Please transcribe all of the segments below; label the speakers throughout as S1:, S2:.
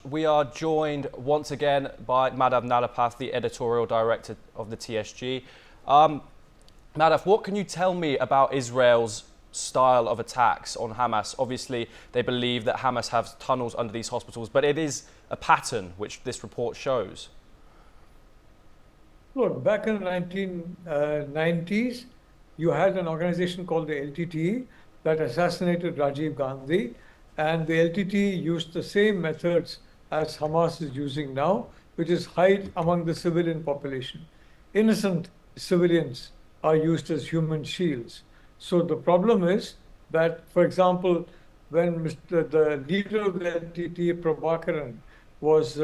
S1: we are joined once again by Madhav Nalapath, the editorial director of the TSG. Madhav, what can you tell me about Israel's style of attacks on Hamas? Obviously, they believe that Hamas has tunnels under these hospitals, but it is a pattern which this report shows.
S2: Look, back in the 1990s, you had an organization called the LTTE that assassinated Rajiv Gandhi, and the LTTE used the same methods as Hamas is using now, which is hide among the civilian population. Innocent civilians are used as human shields. So the problem is that, for example, when the leader of the LTTE, Prabhakaran, was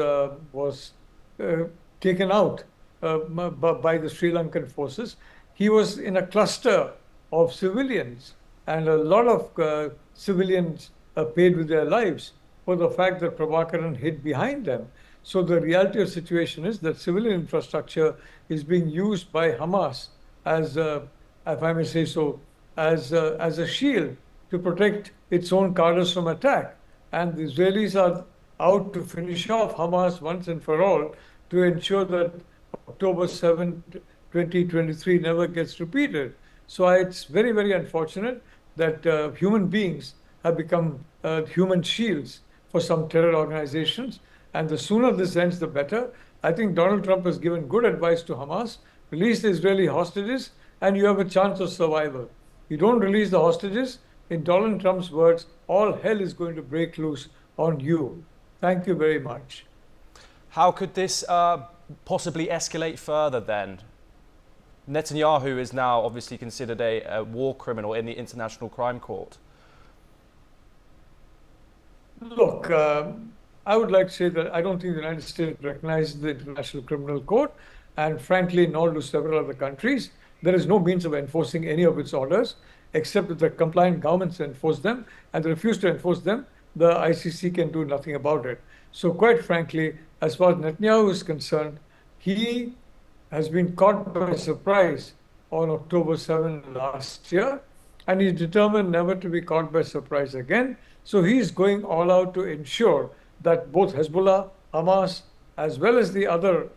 S2: taken out by the Sri Lankan forces, he was in a cluster of civilians, and a lot of civilians paid with their lives for the fact that Prabhakaran hid behind them. So the reality of the situation is that civilian infrastructure is being used by Hamas as, if I may say so, as a shield to protect its own cadres from attack. And the Israelis are out to finish off Hamas once and for all to ensure that October 7, 2023 never gets repeated. So it's very, very unfortunate that human beings have become human shields for some terror organizations. And the sooner this ends, the better. I think Donald Trump has given good advice to Hamas: release the Israeli hostages and you have a chance of survival. You don't release the hostages, in Donald Trump's words, all hell is going to break loose on you. Thank you very much.
S1: How could this possibly escalate further then? Netanyahu is now obviously considered a war criminal in the International Crime Court.
S2: Look, I would like to say that I don't think the United States recognizes the International Criminal Court, and frankly, nor do several other countries. There is no means of enforcing any of its orders, except that the compliant governments enforce them, and they refuse to enforce them, the ICC can do nothing about it. So quite frankly, as far as Netanyahu is concerned, he has been caught by surprise on October 7 last year, and he's determined never to be caught by surprise again. So he's going all out to ensure that both Hezbollah, Hamas, as well as the other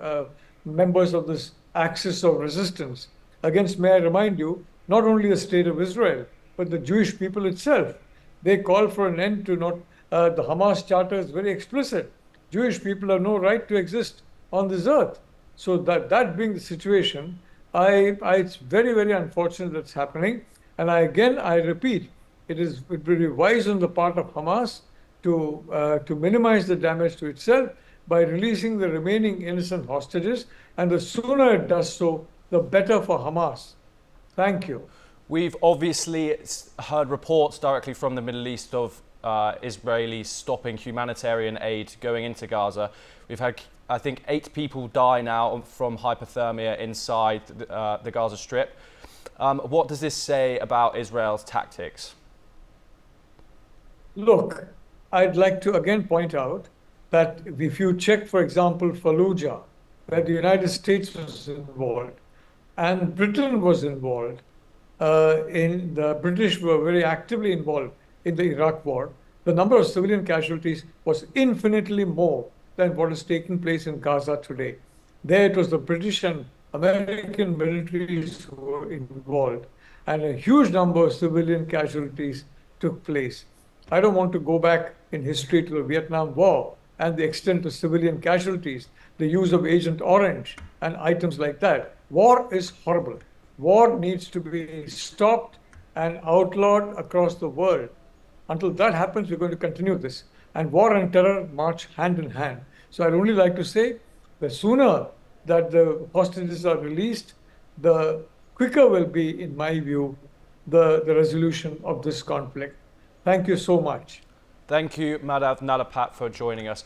S2: members of this axis of resistance against, may I remind you, not only the state of Israel, but the Jewish people itself. They call for an end to the Hamas charter is very explicit. Jewish people have no right to exist on this earth. So that being the situation, it's very, very unfortunate that's happening. And I repeat, it would be wise on the part of Hamas to minimize the damage to itself by releasing the remaining innocent hostages. And the sooner it does so, the better for Hamas. Thank you.
S1: We've obviously heard reports directly from the Middle East of Israelis stopping humanitarian aid going into Gaza. We've had, I think, 8 people die now from hypothermia inside the Gaza Strip. What does this say about Israel's tactics?
S2: Look, I'd like to again point out that if you check, for example, Fallujah, where the United States was involved and Britain was involved, the British were very actively involved in the Iraq war, the number of civilian casualties was infinitely more than what is taking place in Gaza today. There it was the British and American militaries who were involved, and a huge number of civilian casualties took place. I don't want to go back in history to the Vietnam War and the extent of civilian casualties, the use of Agent Orange and items like that. War is horrible. War needs to be stopped and outlawed across the world. Until that happens, we're going to continue this. And war and terror march hand in hand. So I'd only like to say, the sooner that the hostages are released, the quicker will be, in my view, the resolution of this conflict. Thank you so much.
S1: Thank you, Madhav Nalapath, for joining us.